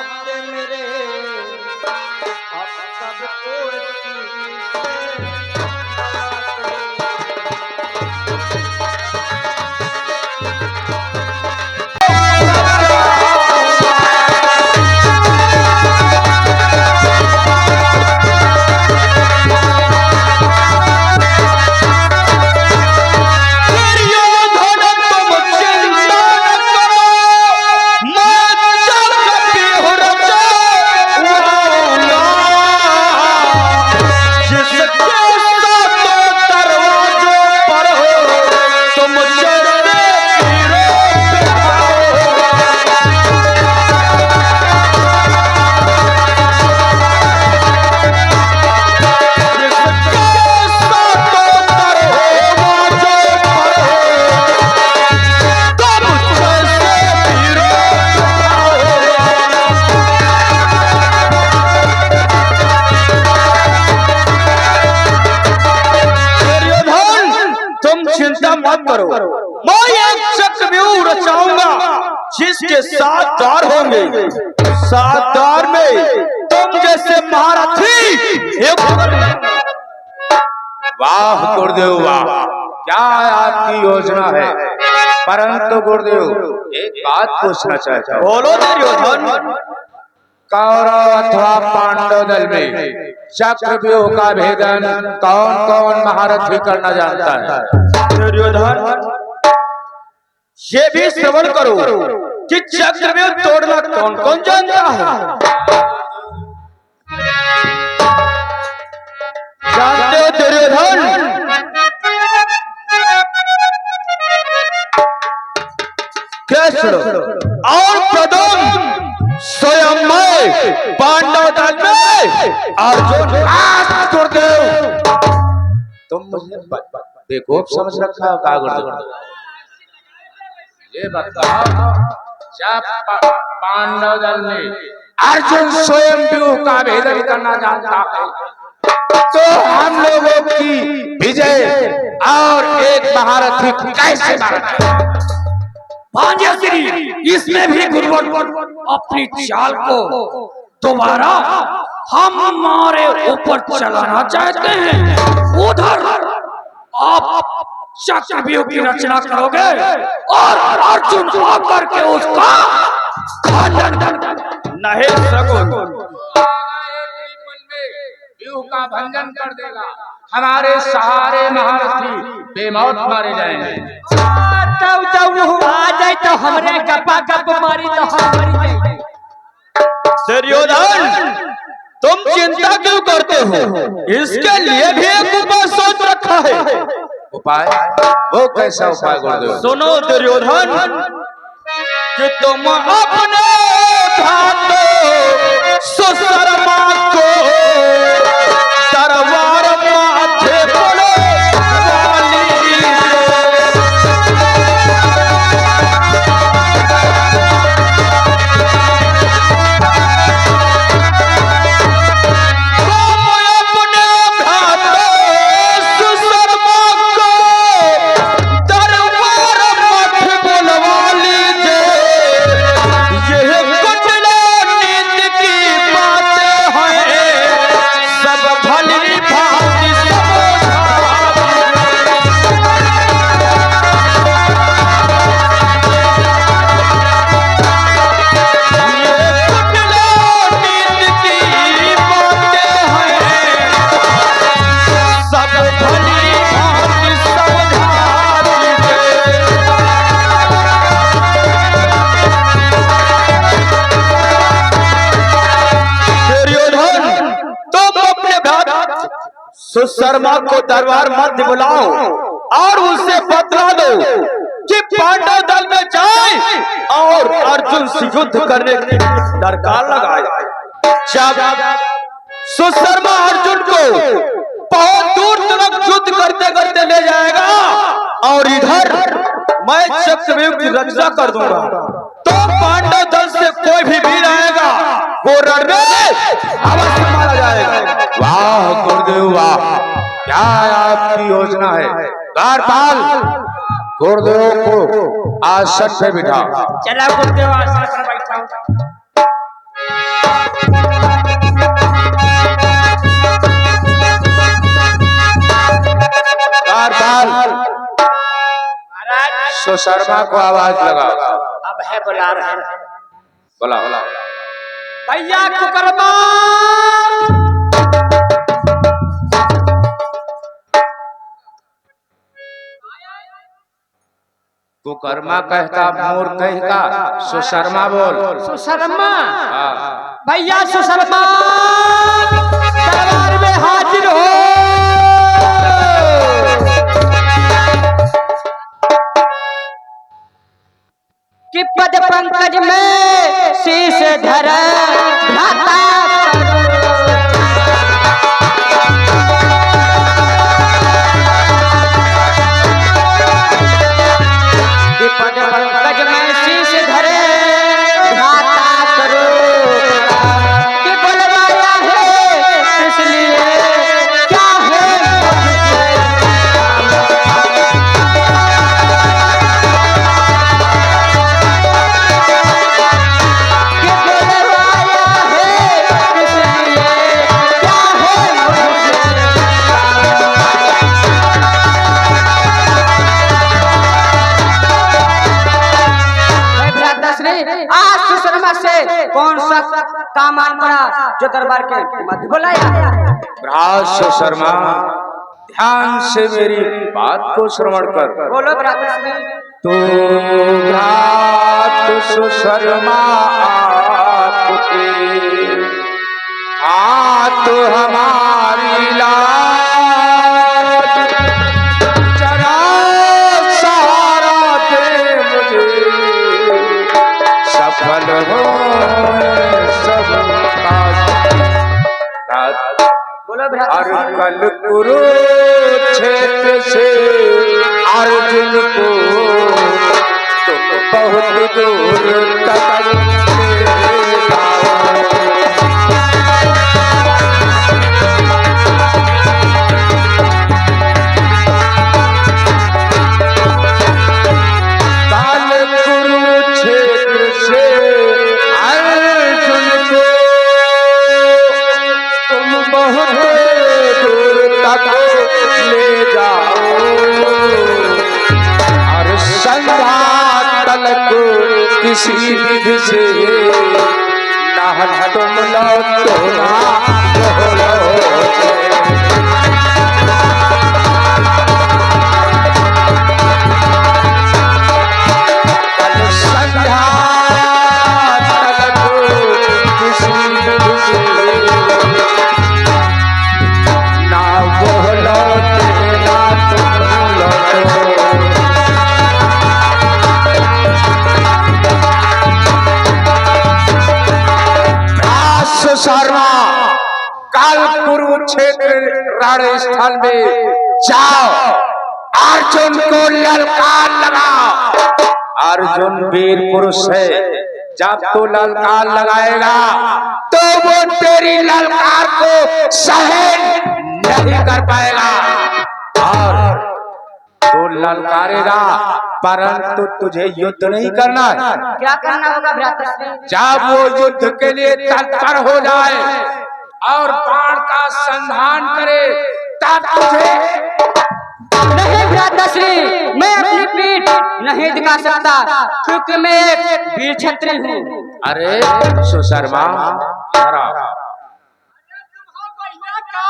हफ्ते मेरे अब सबको करो। मैं एक चक्रव्यूह रचाऊंगा जिसके 7 द्वार होंगे। 7 द्वार में तुम जैसे महारथी। वाह गुरुदेव वाह, क्या आपकी योजना है। परंतु गुरुदेव एक बात पूछना चाहता हूँ। बोलो दुर्योधन। कौरव अथवा पांडव दल में चक्रव्यूह का भेदन कौन कौन महारथी करना जानता है? दुर्योधन ये भी श्रवण करो कि चक्रव्यूह तोड़ना कौन कौन जानता है। जानते हो दुर्योधन? कृष्ण और प्रदम स्वयं में पांडव दल में अर्जुन। गुरुदेव तुम मुझे देखो समझ रखा हो का गुरुदेव? ये बताओ जब पांडव दल में अर्जुन स्वयं व्यूह का भेदन करना जानता है तो हम लोगों की विजय और एक महारथी कैसे मारना? इसमें भी गुरुवर अपनी चाल को दोबारा हमारे ऊपर चलाना चाहते हैं। उधर आप चक्रव्यूह की रचना करोगे और अर्जुन आकर के उसका नहीं सकोगे। व्यूह का भंजन कर देगा। हमारे सहारे महारथी बेमौत मारे जाएंगे। आ जाए तो हमरे गप्पा गप मारी तो हम मरी जाएंगे। दुर्योधन तुम चिंता क्यों करते हो? इसके लिए भी एक उपाय सोच रखा है। उपाय? वो कैसा उपाय गुरुदेव? सुनो दुर्योधन कि तुम अपने भाइयों सुशर्मा को तलवार माथे पर वाली सुशर्मा को दरबार मध्य बुलाओ और उसे बतला दो कि पांडव दल में जाए और अर्जुन से युद्ध करने की दरकार लगाए। जब सुशर्मा अर्जुन को बहुत दूर तक युद्ध करते करते ले जाएगा और इधर मैं चक्रव्यूह की रक्षा कर दूंगा, तो पांडव दल से कोई भी वीर आएगा वो रण में अवश्य मारा जाएगा। वाह गुरुदेव वाह, क्या आपकी योजना है। द्वारपाल गुरुदेव को आसन पे बिठा। चला गुरुदेव आसन पर बैठा। सुशर्मा को आवाज लगाओ। अब है बुला रहे बुलाओ। भैया कुकरमा कुकर्मा कहता मोर कहता सुशर्मा बोल। सुशर्मा हाँ। भैया सुशर्मा दरबार में हाजिर हो। कि पद पंकज में शीश धर भ्राता कि पद पंकज में शीश धरे भ्राता करो कि बुलवाया है इसलिए क्या है कि बुलवाया है इसलिए क्या है आज सुशर्मा से कौन सा काम आन पड़ा जो दरबार के मध्य बुलाया। भ्रात सुशर्मा ध्यान से मेरी बात को श्रवण कर। बोलो भ्राता तो भ्रात सुशर्मा आपके हाथ हमारी लाज जरा सहारा दे मुझे सफल हो सब काज। बोलो भ्राता और कल कुरुक्षेत्र से अर्जुन को तुम बहुत दूर तक ले जाओ। काल कुरुक्षेत्र से अर्जुन को तुम बहुत दूर तक ले जाओ और संध्या तल को किसी विधि से नहल तुम लौटो ना संध्या तल को किसी विधि से ना वो लौटे ना तुम लौटो। सुशर्मा काल कुरुक्षेत्र रण स्थल में जाओ अर्जुन को ललकार लगाओ। अर्जुन वीर पुरुष है, जब तू ललकार लगाएगा तो वो तेरी ललकार को सहन नहीं कर पाएगा और तू ललकारेगा परंतु तुझे युद्ध नहीं करना है। क्या करना होगा भ्राता जब वो युद्ध के लिए तत्पर हो जाए और बाण का संधान करे तब तुझे नहीं भ्राता श्री मैं अपनी पीठ नहीं दिखा सकता क्योंकि मैं एक वीर क्षत्रिय हूँ। अरे सुशर्मा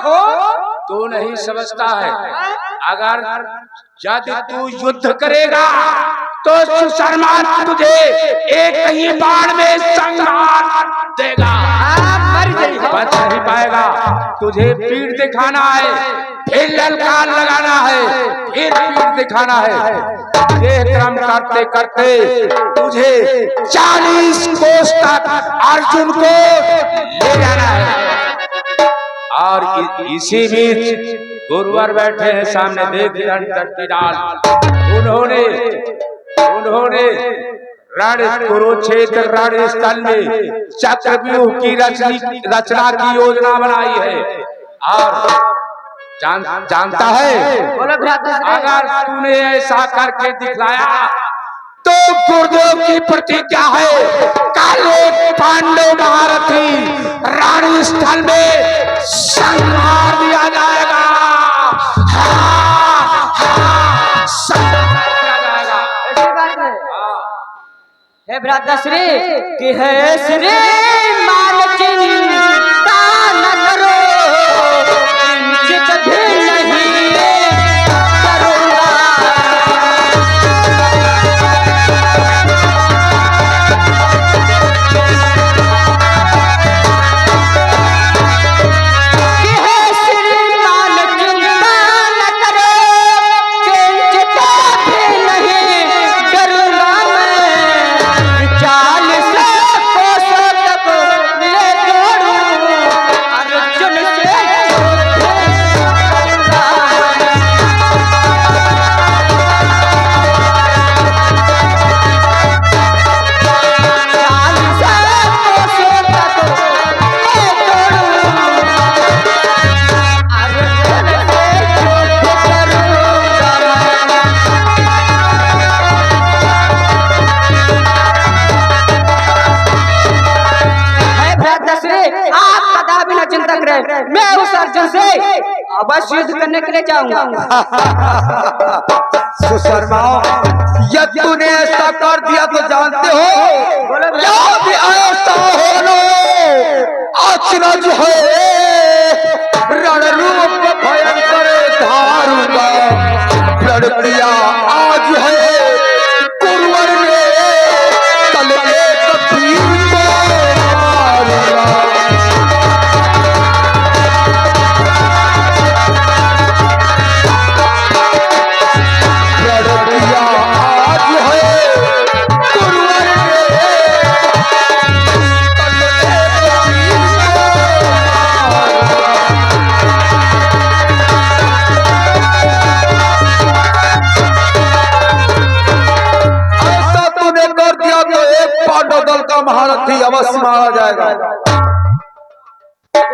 हो तू नहीं समझता है, अगर यदि तू युद्ध करेगा तो सुशर्मा तुझे एक ही बाण में संहार देगा। बच नहीं पाएगा, तुझे पीठ दिखाना है, फिर ललकार लगाना है, फिर पीठ दिखाना है। ये क्रम करते करते तुझे 40 कोस तक अर्जुन को ले जाना है। और इसी बीच गुरुवर बैठे हैं सामने, देख डाल उन्होंने रण कुरुक्षेत्र रण स्थल में चक्रव्यूह की रचना की योजना बनाई है। और जानता है अगर तूने ऐसा करके दिखलाया तो गुरुदेव की प्रतिज्ञा है काले पांडव महारथी रण स्थल में संहार दिया जाएगा। संहार दिया जाएगा। हे भ्राताश्री कि है श्री मान चिंता न करो, किंचित भी नहीं करूँगा। कि है श्रीमान चिंता न करो, किंचित भी नहीं डरूंगा मैं। 40 कोसों तक ले दौड़ूं, अर्जुन से आप कदापि न चिंता करें, मैं उस अर्जुन से अवश्य युद्ध करने के लिए जाऊंगा। सुशर्मा, यदि तूने ऐसा कर दिया तो जानते हो यदि ऐसा हो लो अचरज है रणरूप भयंकर धारूंगा। रणप्रिया आज है कुंवर ने तल एक तीर को मारूंगा। रणप्रिया आज है कुंवर ने तल एक तीर को ऐसा तूने कर दिया तो एक पांडव दल का महारथी अवश्य मारा जाएगा।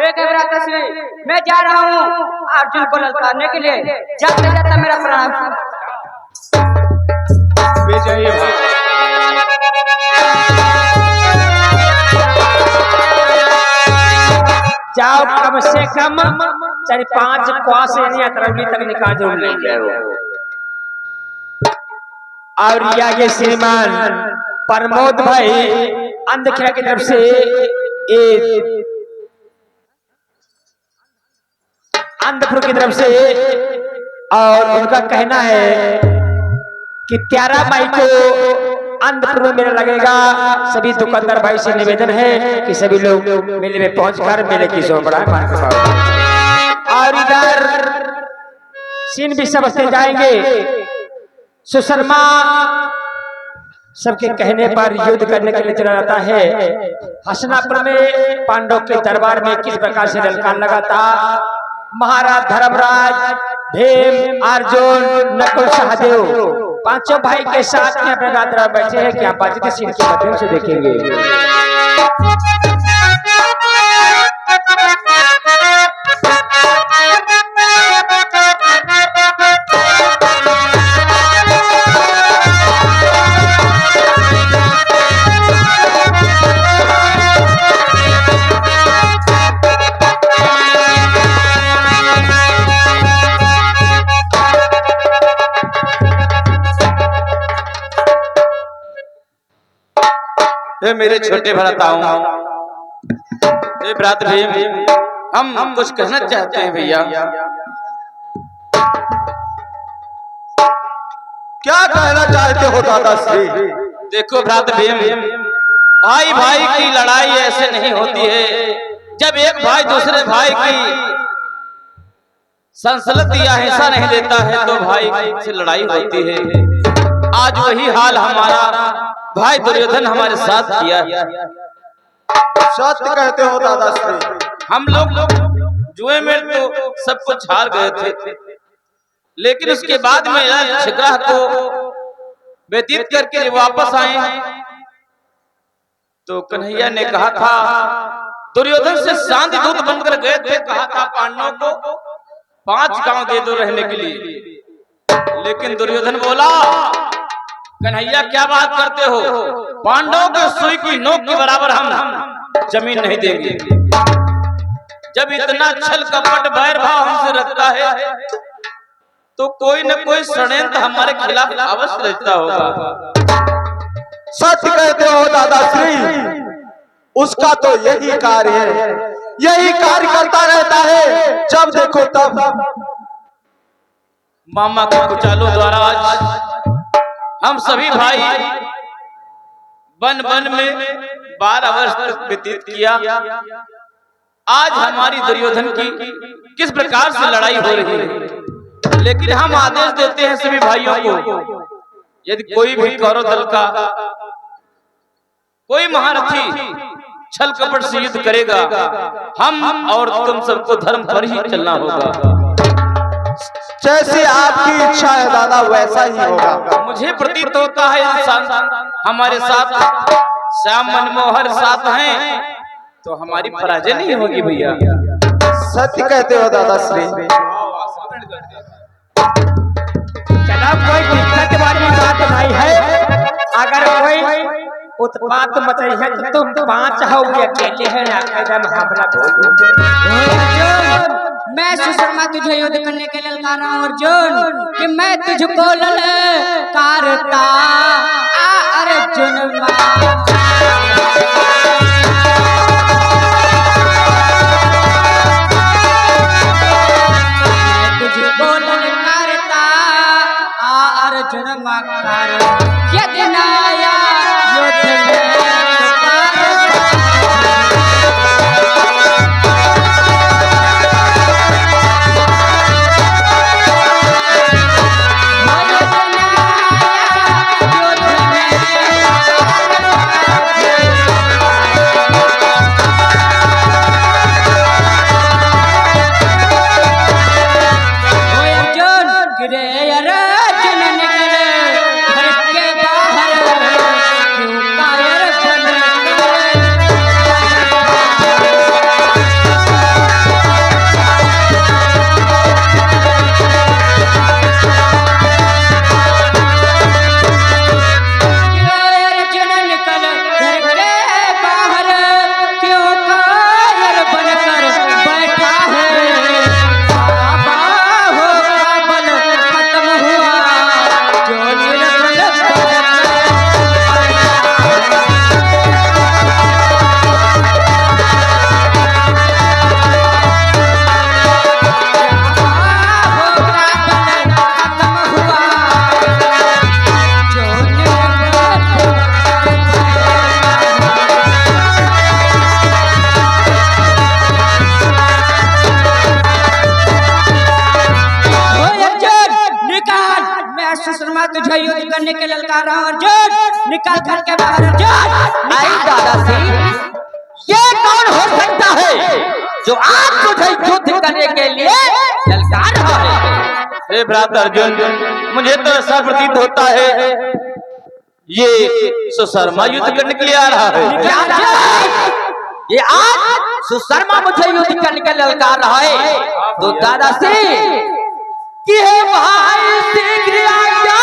एक भ्राताश्री, मैं जा रहा हूँ अर्जुन को ललकारने के लिए। जाते जाता मेरा प्रणाम। विजयी भव। जाओ कम से कम 4-5 क्वास यानी अतरौली तक निकाल जरूर ले जाओ। और ये श्रीमान प्रमोद भाई अंधखेड़ा की तरफ से अंधपुर की तरफ से, और उनका कहना है कि 13 मई को अंधपुर में मेला लगेगा। सभी दुकानदार भाई से निवेदन है कि सभी लोग मेले में पहुंचकर मेले की शोभा बढ़ाएं। और इधर सीन भी समझते जाएंगे। सुशर्मा सबके कहने पर युद्ध करने के लिए चला जाता है। हसनापुर में पांडव के दरबार में किस प्रकार से ललकार लगा था। महाराज धर्मराज, भीम, अर्जुन, नकुल, सहदेव पांचों भाई के साथ में अपने रात बैठे हैं। क्या बातचीत सीन के माध्यम से देखेंगे। ये मेरे छोटे भ्राताओं, ये भ्रात भीम, हम कुछ कहना चाहते हैं भैया। क्या कहना चाहते हो दादाश्री? देखो भ्रात भीम, भाई भाई की लड़ाई ऐसे नहीं होती है। जब एक भाई दूसरे भाई की संसलत या हिस्सा नहीं देता है तो भाई से लड़ाई होती है। आज वही हाल हमारा भाई दुर्योधन हमारे साथ किया। सत्य कहते हो दादाश्री, हम लोग जुए में तो सब कुछ हार गए थे, लेकिन उसके बाद में शिग्रह को व्यतीत करके वापस आए तो कन्हैया ने कहा था, दुर्योधन से शांति दूत बनकर गए थे, कहा था पांडवों को 5 गांव दे दो रहने के लिए। लेकिन दुर्योधन बोला, कन्हैया क्या बात करते हो, पांडवों के सुई की नोक के बराबर हम जमीन नहीं देंगे। जब इतना छल कपट बैर भाव हमसे रखता है तो कोई न कोई षड्यंत्र हमारे खिलाफ अवश्य रचता होगा। सत्य कहते हो दादाश्री, उसका तो यही कार्य है, यही कार्य करता रहता है, जब देखो तब मामा के कुचालों द्वारा आज हम सभी भाई वन वन में 12 वर्ष तक व्यतीत किया। आज हमारी दुर्योधन की किस प्रकार से लड़ाई हो रही है, लेकिन हम आदेश देते हैं सभी भाइयों को, यदि कोई भी कौरव दल का कोई महारथी छल कपट से युद्ध करेगा, हम और तुम सबको धर्म पर ही चलना होगा। जैसे आपकी इच्छा है दादा वैसा ही होगा। मुझे प्रतीत होता है इंसान हमारे साथ श्याम मनमोहर साथ हैं, तो हमारी पराजय नहीं होगी भैया। सत्य कहते हो दादाश्री। चलो कोई दिक्कत वाली बात नहीं है, अगर कोई उत्पात मचाई है तो तुम 5 हो अकेले हैं ना, एकदम हमला बोल। मैं सुशर्मा तुझे युद्ध करने के लिए ललकार रहा हूं अर्जुन, कि मैं तुझको ललकारता अर्जुन यदि नाया युद्ध तुझे युद्ध करने के ललकार रहा हूं अर्जुन, निकल घर के बाहर अर्जुन। आई दादाश्री, ये कौन हो सकता है जो आज तुझे युद्ध करने के लिए ललकार रहा है? हे भ्राता अर्जुन, मुझे तो ऐसा प्रतीत होता है ये सुशर्मा युद्ध करने के लिए आ रहा है। ये आज सुशर्मा मुझे युद्ध करने के लिए ललकार रहा है, तो दादाश्री कि हे भाई शीघ्र आज्ञा